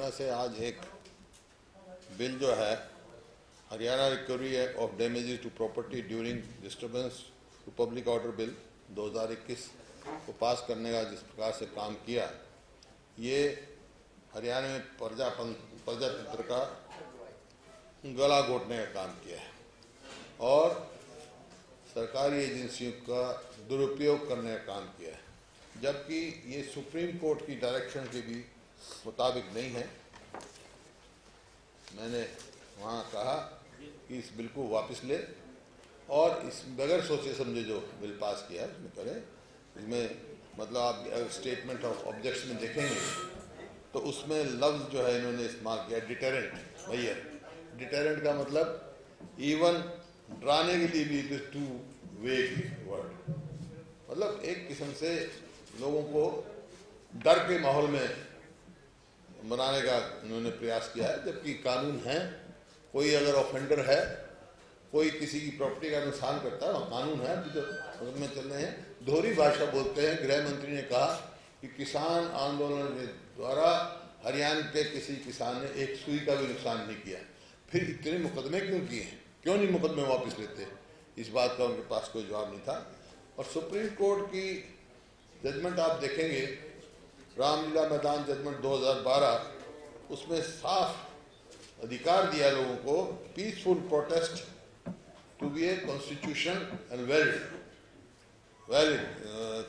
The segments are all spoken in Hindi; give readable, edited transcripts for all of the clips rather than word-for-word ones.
तरह से आज एक बिल जो है Haryana recovery of damages to property during disturbance to public order bill 2021 को पास करने का जिस प्रकार से काम किया, ये हरियाणा में प्रजातंत्र का गला घोटने का काम किया है और सरकारी एजेंसियों का दुरुपयोग करने का काम किया है, जबकि ये सुप्रीम कोर्ट की डायरेक्शन के भी मुताबिक नहीं है। मैंने वहाँ कहा कि इस बिल को वापस ले और इस बगैर सोचे समझे जो बिल पास किया है उसमें करें। इसमें मतलब आप स्टेटमेंट ऑफ ऑब्जेक्शन में देखेंगे तो उसमें लफ्ज़ जो है इन्होंने इस्तेमाल किया डिटरेंट। भैया डिटरेंट का मतलब इवन डराने के लिए भी इट इज टू वेग वर्ड, मतलब एक किस्म से लोगों को डर के माहौल में बनाने का उन्होंने प्रयास किया है, जबकि कानून है। कोई अगर ऑफेंडर है, कोई किसी की प्रॉपर्टी का नुकसान करता है, कानून है, तो में चल रहे हैं। दोहरी भाषा बोलते हैं। गृह मंत्री ने कहा कि किसान आंदोलन के द्वारा हरियाणा के किसी किसान ने एक सुई का भी नुकसान नहीं किया। फिर इतने मुकदमे क्यों किए हैं? क्यों नहीं मुकदमे वापस लेते? इस बात का उनके पास कोई जवाब नहीं था। और सुप्रीम कोर्ट की जजमेंट आप देखेंगे, रामलीला मैदान जजमेंट 2012, उसमें साफ अधिकार दिया लोगों को peaceful protest to be a constitution and valid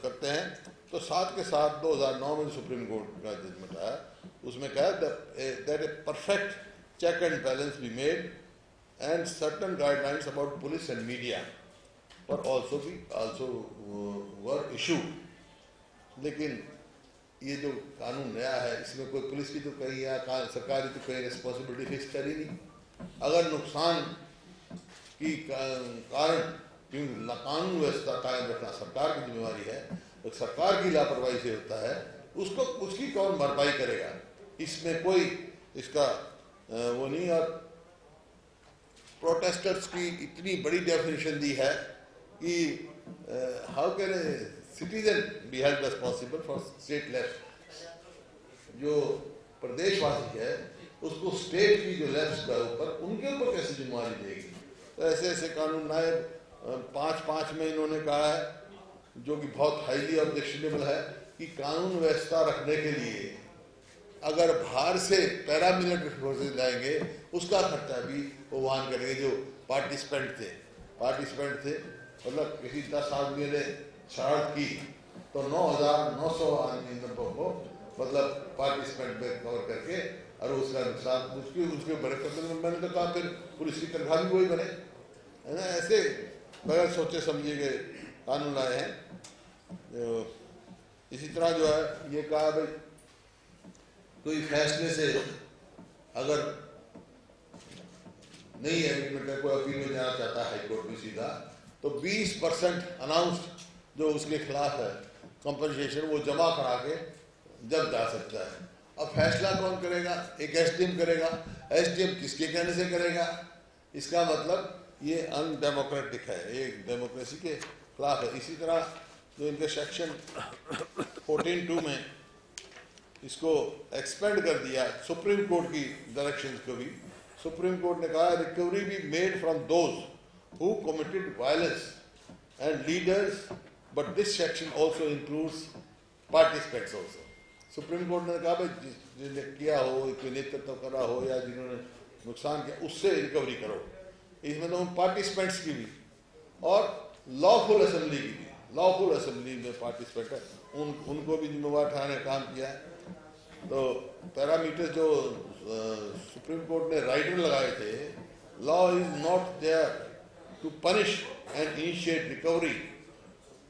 करते हैं। तो साथ के साथ 2009 में सुप्रीम कोर्ट का जजमेंट आया, उसमें कहा that a perfect check and balance be made and certain guidelines about police and media पर ऑल्सो वर इशूड। लेकिन ये जो कानून नया है, इसमें कोई पुलिस की तो कहीं या सरकारी तो कहीं रिस्पॉन्सिबिलिटी फिक्स कर ही नहीं। अगर नुकसान की कारण कानून व्यवस्था कायम रखना सरकार की जिम्मेवारी है, तो सरकार की लापरवाही से होता है, उसकी कौन भरपाई करेगा? इसमें कोई इसका वो नहीं। और प्रोटेस्टर्स की इतनी बड़ी डेफिनेशन दी है कि how can a citizen be held responsible for state left. जो प्रदेशवासी है उसको स्टेट की जो लेफ्ट का उनके ऊपर कैसे जिम्मेवारी देगी? तो ऐसे ऐसे कानून नायब 5-5 में इन्होंने कहा है, जो कि बहुत हाईली ऑब्जेक्शनेबल है, कि कानून व्यवस्था रखने के लिए अगर बाहर से पैरामिलिट्री फोर्सेज लाएंगे उसका खर्चा भी वो वहन करेंगे जो पार्टिसिपेंट थे। मतलब किसी 10 आदमी ने शरारत की तो 9,900 आदमी को मतलब पार्टिसिपेंट में कवर करके और उसका नुकसान उसके बड़े कदम। मैंने तो कहा फिर पुलिस की तनख्वाह भी वही बने, है ना। ऐसे बगैर सोचे समझे गए कानून लाए हैं। इसी तरह जो है ये कहा भाई कोई फैसले से अगर नहीं है, कोई अपील में जाना चाहता है हाईकोर्ट में सीधा, तो 20% अनाउंस्ड जो उसके खिलाफ है कंपनसेशन, वो जमा करा के जब जा सकता है। अब फैसला कौन करेगा? एक एसडीएम करेगा। एसडीएम किसके कहने से करेगा? इसका मतलब ये अनडेमोक्रेटिक है, ये डेमोक्रेसी के खिलाफ है। इसी तरह जो इनके सेक्शन 14(2) में इसको एक्सपेंड कर दिया सुप्रीम कोर्ट की डायरेक्शन को भी। सुप्रीम कोर्ट ने कहा recovery be made from those who committed violence and leaders, but this section also includes participants also. Supreme court ने कहा भाई जिसने किया हो, कोई नेतृत्व करा हो या जिन्होंने नुकसान किया, उससे रिकवरी करो। इसमें तो पार्टिसिपेंट्स की भी और लॉफुल असेंबली की भी, लॉफुल असेंबली में पार्टिसिपेंट है उनको भी जिम्मेवार ठहराने का काम किया है। तो पैरामीटर जो सुप्रीम कोर्ट ने राइटर लगाए थे, law is not there to punish and initiate recovery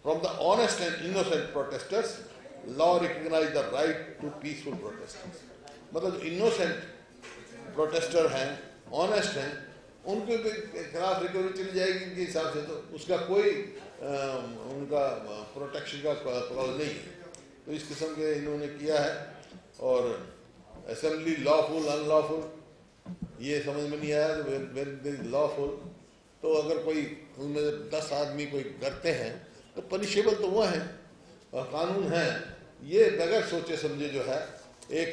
from the honest and innocent protesters, law recognise the right to peaceful protesters. मतलब जो प्रोटेस्टर हैं, ऑनेस्ट हैं, उनके खिलाफ रिकवरी चली जाएगी इनके हिसाब से, तो उसका कोई उनका प्रोटेक्शन का क्लॉज नहीं है। तो इस किस्म के इन्होंने किया है। और असेंबली लॉफुल अनलॉफुल ये समझ में नहीं आया। तो लॉफुल तो अगर कोई उनमें 10 आदमी कोई करते हैं तो पनिशेबल तो वो है और कानून है। ये बगैर सोचे समझे जो है एक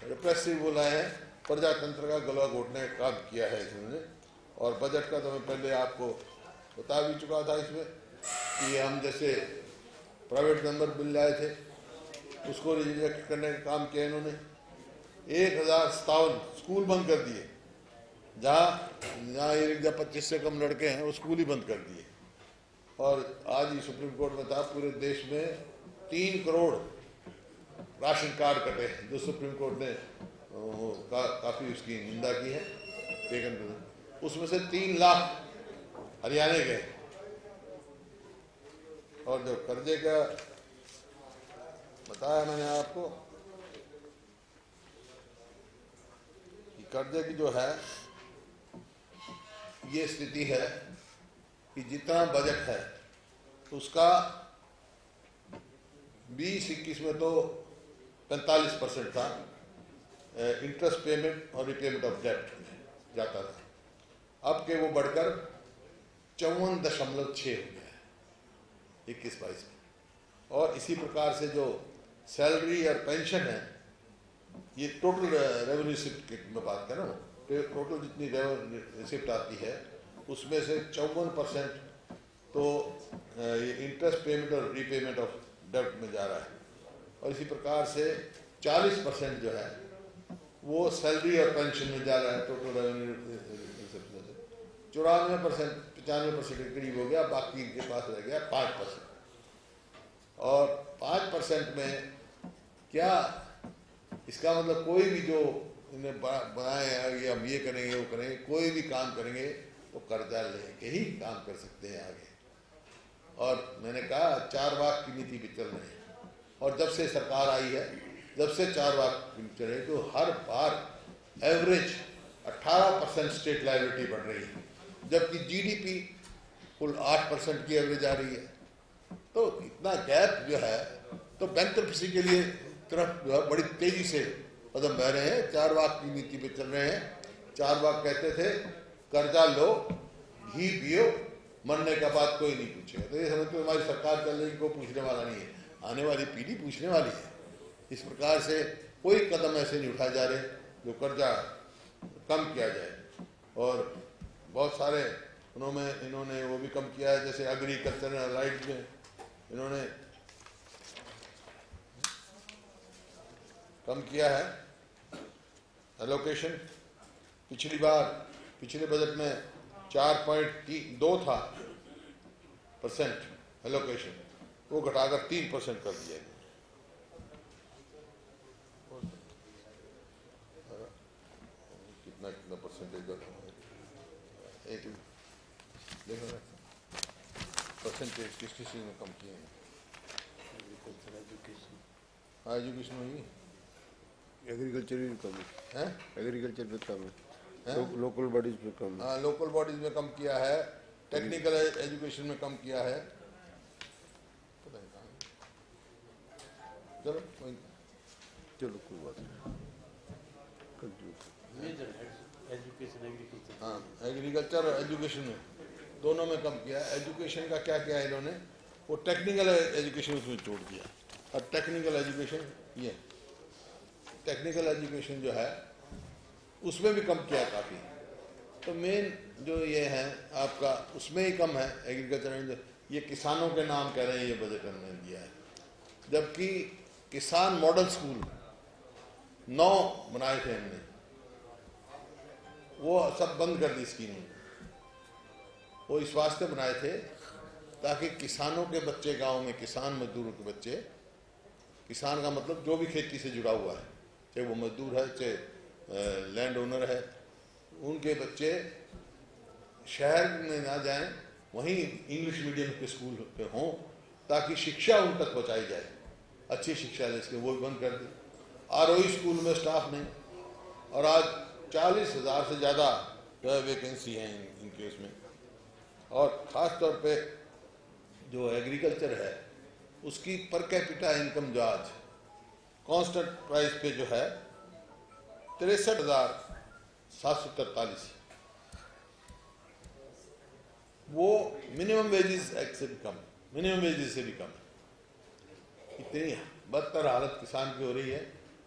रिप्रेसिव बुलाए हैं, प्रजातंत्र का गला घोटने का काम किया है इसने। और बजट का तो मैं पहले आपको बता भी चुका था इसमें कि हम जैसे प्राइवेट मेंबर बिल लाए थे उसको रिजेक्ट करने का काम किया इन्होंने। 1057 स्कूल बंद कर दिए, जहाँ 25 से कम लड़के हैं वो स्कूल ही बंद कर दिए। और आज ही सुप्रीम कोर्ट में था, पूरे देश में 3 करोड़ राशन कार्ड कटे हैं, जो सुप्रीम कोर्ट ने काफ़ी उसकी निंदा की है। उसमें से 3 लाख हरियाणा गए। और जो कर्जे का बताया मैंने आपको कि कर्जे की जो है ये स्थिति है कि जितना बजट है उसका 20-21 में तो 45% था इंटरेस्ट पेमेंट और रिपेमेंट ऑफ डेट जाता था, अब के वो बढ़कर 54.6 हो गया है 21-22 में। और इसी प्रकार से जो सैलरी और पेंशन है, ये टोटल रेवेन्यू रिसिप्ट में बात करें ना, टोटल जितनी रेवेन्यू रिसिप्ट आती है उसमें से 54% तो ये इंटरेस्ट पेमेंट और रीपेमेंट ऑफ डेट में जा रहा है। और इसी प्रकार से 40% जो है वो सैलरी और पेंशन में जा रहा है टोटल रेवेन्यू रिसिप्ट में से। 95% के करीब हो गया, बाकी इनके पास रह गया 5%। और 5% में क्या इसका मतलब कोई भी जो इन्हें बनाए हैं ये हम ये करेंगे वो करेंगे, कोई भी काम करेंगे तो कर्जा लेके ही काम कर सकते हैं आगे। और मैंने कहा 4 वाक की नीति पे चल रहे हैं, और जब से सरकार आई है, जब से 4 वाक चल रही, तो हर बार एवरेज 18% स्टेट लायबिलिटी बढ़ रही है, जबकि जीडीपी कुल 8% की एवरेज आ रही है। तो इतना गैप जो है, तो बैंकरप्सी के लिए तरफ जो है बड़ी तेजी से कदम बह रहे हैं। 4 वाक की नीति पे चल रहे हैं। 4 वाक कहते थे कर्जा लो, घी पियो, मरने का बाद कोई नहीं पूछेगा। तो ये समझते हमारी सरकार चल रही, कोई पूछने वाला नहीं है, आने वाली पीढ़ी पूछने वाली है। इस प्रकार से कोई कदम ऐसे नहीं उठाए जा रहे जो कर्जा कम किया जाए। और बहुत सारे इन्होंने वो भी कम किया है, जैसे एग्रीकल्चर राइट में इन्होंने कम किया है एलोकेशन। पिछले बजट में 4.2 था % एलोकेशन, वो घटाकर 3% कर दिया गया। कितना परसेंटेज एक देखो ना परसेंटेज किस चीज में कम किए हैं। हाँ, एजुकेशन में ही, एग्रीकल्चर भी कम है, एग्रीकल्चर में कम है, लोकल बॉडीज में कम है। हाँ, लोकल बॉडीज में कम किया है, टेक्निकल एजुकेशन में कम किया है। चलो कोई बात नहीं। हाँ, एग्रीकल्चर और एजुकेशन में दोनों में कम किया है। एजुकेशन का क्या किया है इन्होंने, वो टेक्निकल एजुकेशन उसमें जोड़ दिया। और टेक्निकल एजुकेशन ये टेक्निकल एजुकेशन जो है उसमें भी कम किया काफ़ी। तो मेन जो ये है आपका उसमें ही कम है एग्रीकल्चर में। ये किसानों के नाम कह रहे हैं ये बजट हमने दिया है, जबकि किसान मॉडल स्कूल 9 बनाए थे हमने, वो सब बंद कर दी स्कीम। वो इस वास्ते बनाए थे ताकि किसानों के बच्चे, गांव में किसान मजदूरों के बच्चे, किसान का मतलब जो भी खेती से जुड़ा हुआ है, चाहे वो मजदूर है चाहे लैंड ओनर है, उनके बच्चे शहर में ना जाएं, वहीं इंग्लिश मीडियम के स्कूल पे हों, ताकि शिक्षा उन तक पहुँचाई जाए, अच्छी शिक्षा जिसके, वो बंद कर दी। आरओई स्कूल में स्टाफ नहीं, और आज 40,000 से ज़्यादा जो है वैकेंसी हैं इनके उसमें। और ख़ास तौर पे जो एग्रीकल्चर है उसकी पर कैपिटा इनकम जो आज कांस्टेंट प्राइस पे जो है 63,743, वो मिनिमम वेजेस से भी कम, मिनिमम वेजेस से भी कम है। इतनी बदतर हालत किसान की हो रही है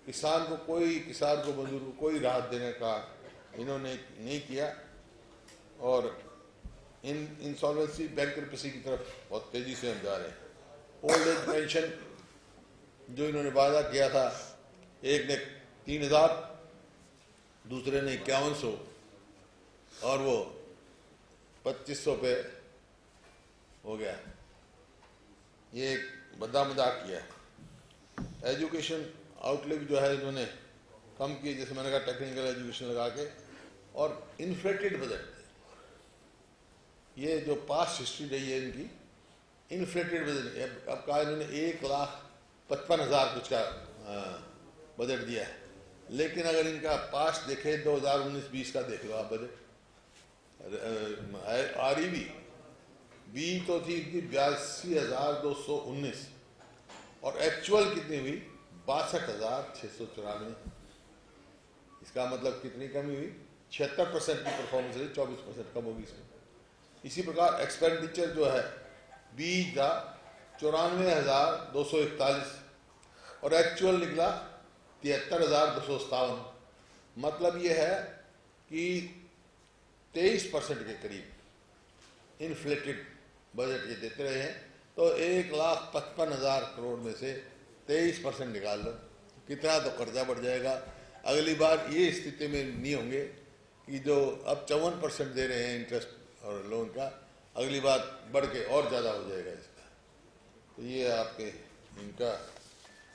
किसान को मजदूर को कोई राहत देने का इन्होंने नहीं किया और इंसॉल्वेंसी बैंकरप्सी की तरफ बहुत तेजी से हम जा रहे हैं। ओल्ड एज पेंशन जो इन्होंने वादा किया था, एक ने 3,000, दूसरे ने 5100 और वो 2500 पे हो गया। ये एक बड़ा मजाक किया। एजुकेशन आउटलुक जो है इन्होंने कम की, जैसे मैंने कहा टेक्निकल एजुकेशन लगा के, और इन्फ्लेटेड बजट। ये जो पास्ट हिस्ट्री रही है इनकी, इन्फ्लेटेड बजट। अब कहा इन्होंने 1,55,000 कुछ का बजट दिया है, लेकिन अगर इनका पास्ट देखें 2019-20 का देख लो आप बजट, REB बी तो थी इनकी 82,219 और एक्चुअल कितनी हुई 62,694। इसका मतलब कितनी कमी हुई, 76% की परफॉर्मेंस रही, 24% कम होगी इसमें। इसी प्रकार एक्सपेंडिचर जो है बी था 94,241 और एक्चुअल निकला 73,257। मतलब ये है कि 23% के करीब इन्फ्लेटेड बजट ये देते रहे हैं। तो 1,55,000 करोड़ में से 23% निकाल लो, कितना तो कर्जा बढ़ जाएगा। अगली बार ये स्थिति में नहीं होंगे कि जो अब 54% दे रहे हैं इंटरेस्ट और लोन का, अगली बार बढ़ के और ज़्यादा हो जाएगा इसका। तो ये आपके इनका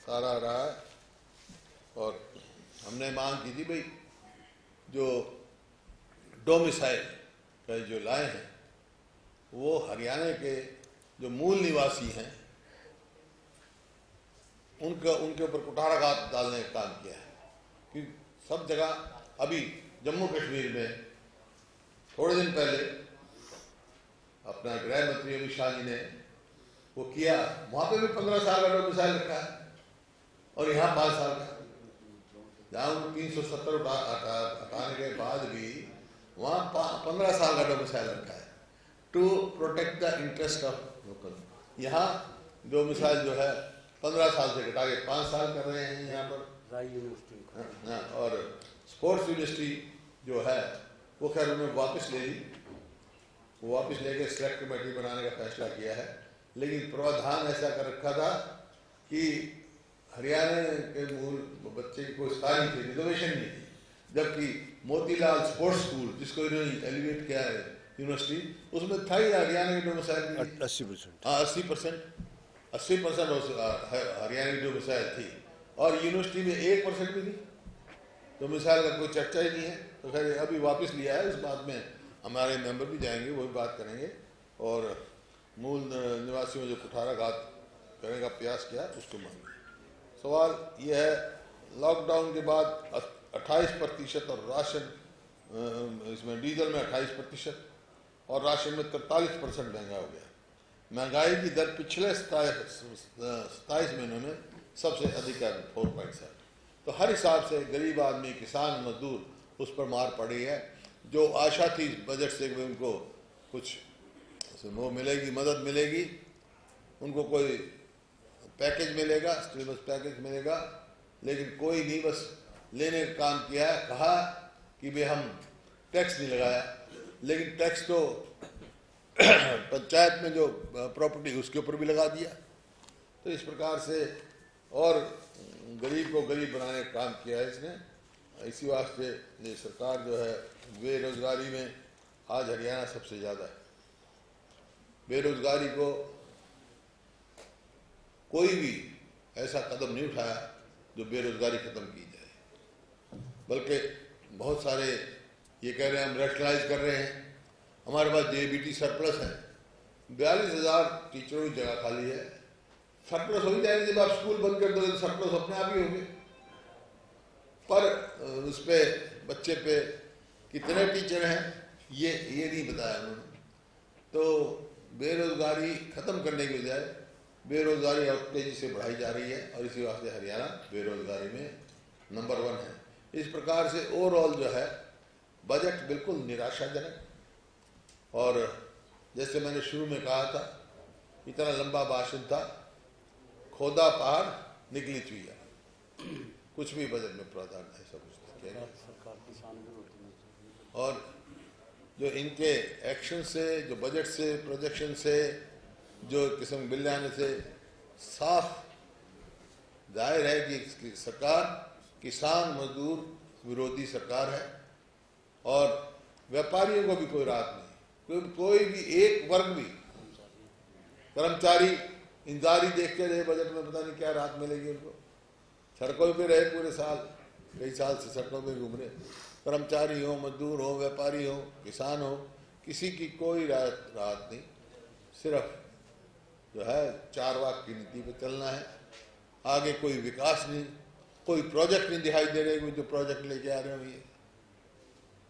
सारा रहा है। और हमने मांग की थी भाई जो डोमिसाइल का जो लाए हैं वो हरियाणा के जो मूल निवासी हैं उनके ऊपर कुठाराघात डालने का काम किया है। कि सब जगह अभी जम्मू कश्मीर में थोड़े दिन पहले अपना गृह मंत्री अमित शाह जी ने वो किया, वहां पे भी 15 साल का डोमिसाइल रखा है और यहाँ 5 साल का। जहाँ 370 हटाने के बाद भी वहाँ 15 साल का डोमिसाइल रखा है to protect the interest of local. यहाँ डोमिसाइल जो है 15 साल से घटा के 5 साल कर रहे हैं यहाँ पर। और स्पोर्ट्स यूनिवर्सिटी जो है वो खैर उन्होंने वापस ले ली, वो वापस लेके सेलेक्ट कमेटी बनाने का फैसला किया है। लेकिन प्रावधान ऐसा कर रखा था कि हरियाणा के मूल बच्चे की कोई स्थान नहीं थी, रिजर्वेशन नहीं थी, जबकि मोतीलाल स्पोर्ट्स स्कूल जिसको इन्होंने एलिवेट किया है यूनिवर्सिटी, उसमें था ही हरियाणा की डोमिसाइल 80%। हाँ 80% हरियाणा की डोमिसाइल थी और यूनिवर्सिटी में 1% भी नहीं, डोमिसाइल का कोई चर्चा ही नहीं है। तो खैर अभी वापस लिया है, इस बात में हमारे मेंबर भी जाएंगे, वो भी बात करेंगे। और मूल निवासियों जो कुठाराघात करने का प्रयास किया उसको मांगे। सवाल ये है, लॉकडाउन के बाद 28% और राशन इसमें डीजल में 28% और राशन में 43% महंगा हो गया। महंगाई की दर पिछले 27 महीनों में सबसे अधिक है 4.7। तो हर हिसाब से गरीब आदमी, किसान, मजदूर उस पर मार पड़ी है। जो आशा थी बजट से उनको कुछ वो मिलेगी, मदद मिलेगी, उनको कोई पैकेज मिलेगा, स्टिमुलस पैकेज मिलेगा, लेकिन कोई नहीं, बस लेने का काम किया है। कहा कि भाई हम टैक्स नहीं लगाया, लेकिन टैक्स तो पंचायत में जो प्रॉपर्टी उसके ऊपर भी लगा दिया। तो इस प्रकार से और गरीब को गरीब बनाने का काम किया है इसने। इसी वास्ते ये सरकार जो है बेरोजगारी में आज हरियाणा सबसे ज़्यादा है। बेरोजगारी को कोई भी ऐसा कदम नहीं उठाया जो बेरोजगारी खत्म की जाए, बल्कि बहुत सारे ये कह रहे हैं हम रैशनलाइज कर रहे हैं, हमारे पास जेबीटी सरप्लस है, 42,000 टीचरों की जगह खाली है। सरप्लस हो ही जाएंगे, जब आप स्कूल बंद कर दोगे तो सरप्लस अपने आप ही होंगे। पर उस पर बच्चे पे कितने टीचर हैं ये नहीं बताया उन्होंने। तो बेरोजगारी खत्म करने की बजाय बेरोजगारी और तेजी से बढ़ाई जा रही है और इसी वास्ते हरियाणा बेरोजगारी में नंबर 1 है। इस प्रकार से ओवरऑल जो है बजट बिल्कुल निराशाजनक। और जैसे मैंने शुरू में कहा था, इतना लंबा भाषण था, खोदा पहाड़ निकली चुईया। कुछ भी बजट में प्रावधान ऐसा कुछ नहीं किया गया। सरकार किसान विरोधी नहीं चाहिए। और जो इनके एक्शन से, जो बजट से, प्रोजेक्शन से, जो किस्म बिल आने से साफ जाहिर है कि इसकी सरकार किसान मजदूर विरोधी सरकार है। और व्यापारियों को भी कोई राहत नहीं, कोई भी एक वर्ग भी, कर्मचारी इंतजारी देखते रहे बजट में, पता नहीं क्या राहत मिलेगी उनको। सड़कों पे रहे पूरे साल, कई साल से सड़कों पे घूम रहे, कर्मचारी हो, मजदूर हो, व्यापारी हो, किसान हो, किसी की कोई राहत नहीं। सिर्फ जो है चारवाक की नीति पे चलना है, आगे कोई विकास नहीं, कोई प्रोजेक्ट नहीं दिखाई दे रहे, जो प्रोजेक्ट लेके आ रहे हो ये।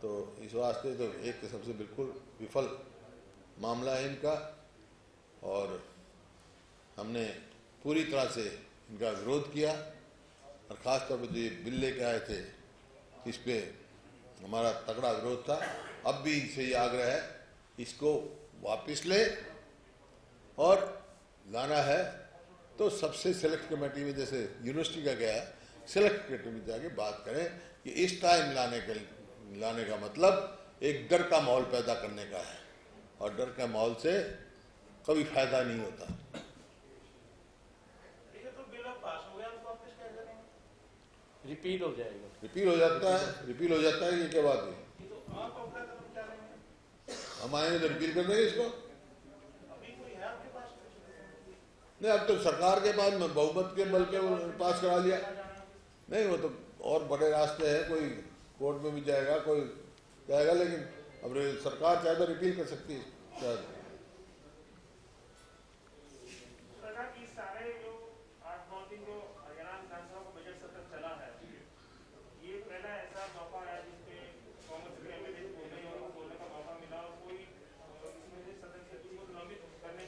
तो इस वास्ते तो एक किस्म से बिल्कुल विफल मामला है इनका। और हमने पूरी तरह से इनका विरोध किया, और ख़ासतौर पर जो ये बिल लेके आए थे इस पे हमारा तगड़ा विरोध था। अब भी इनसे ये आग्रह है, इसको वापस ले, और लाना है तो सबसे सेलेक्ट कमेटी में, जैसे यूनिवर्सिटी का गया है, सेलेक्ट कमेटी में जाके बात करें कि इस टाइम लाने का मतलब एक डर का माहौल पैदा करने का है, और डर का माहौल से कभी फायदा नहीं होता। रिपील हो जाएगा। रिपील हो जाता है ये क्या बात है? हम आएंगे तो रिपील कर देंगे इसको। नहीं, अब तो सरकार के पास में बहुमत के बल पे पास करा लिया। नहीं, वो तो और बड़े रास्ते हैं, कोई कोर्ट में भी जाएगा, कोई जाएगा, लेकिन अब सरकार चाहे तो रिपील कर सकती है।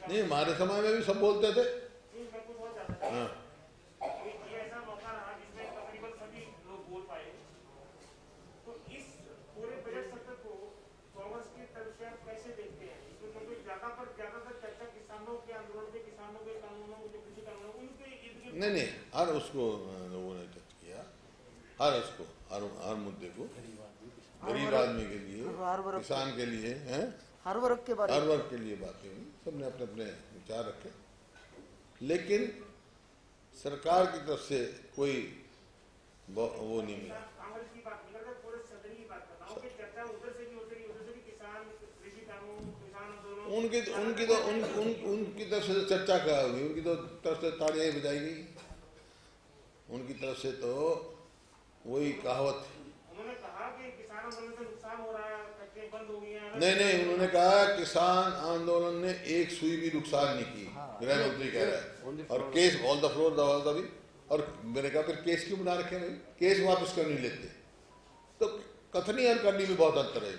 नहीं, हमारे समय में भी सब बोलते थे। हाँ। नहीं, हर उसको लोगों ने टच किया, हर मुद्दे को, गरीब आदमी के लिए, किसान के लिए, हैं, हर वर्ग के बारे में, हर वर्ग के लिए बातें हुई। सबने अपने अपने विचार रखे, लेकिन सरकार की तरफ से कोई वो नहीं मिला। उनकी तरफ से चर्चा क्या होगी, उनकी तो तरफ से तालियां बजाई गई। उनकी तरफ से तो वही कहावत, उन्होंने कहा कि किसान आंदोलन से नुकसान हो रहा है, फैक्ट्रियां बंद हो गई हैं। नहीं, उन्होंने कहा किसान आंदोलन ने एक सुई भी नुकसान नहीं की। गृह मंत्री कह रहा है, और केस ऑल द फ्लोर अभी। और मैंने कहा फिर केस क्यों बना रखे भाई, केस वापस क्यों नहीं लेते? तो कथनी और करनी में बहुत अंतर है।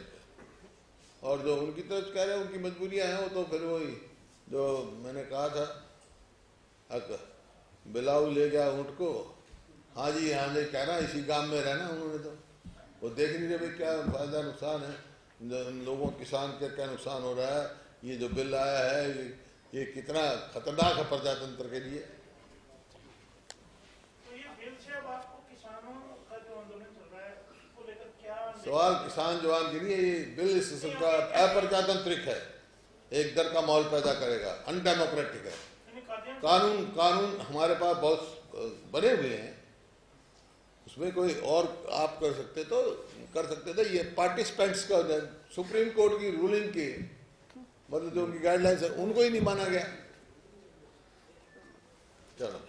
और जो उनकी तरफ कह रहे हैं उनकी मजबूरियां हैं, वो तो फिर वही जो मैंने कहा था, बिलाऊ ले गया ऊँट को, हाँ जी कहना, इसी गांव में रहना। उन्होंने तो वो देख नहीं रहे भाई क्या फायदा नुकसान है, लोगों किसान का क्या नुकसान हो रहा है। ये जो बिल आया है ये कितना खतरनाक है प्रजातंत्र के लिए। तो ये बिल से अब आपको किसानों का जो आंदोलन चल रहा है उसको लेकर क्या सवाल किसान जवान के लिए, ये बिल इस किस्म का अप्रजातांत्रिक है, एक डर का माहौल पैदा करेगा, अनडेमोक्रेटिक है। कानून हमारे पास बहुत बने हुए हैं, उसमें कोई और आप कर सकते थे। ये पार्टिसिपेंट्स का सुप्रीम कोर्ट की रूलिंग की, मतलब जो उनकी गाइडलाइंस है, उनको ही नहीं माना गया। चलो।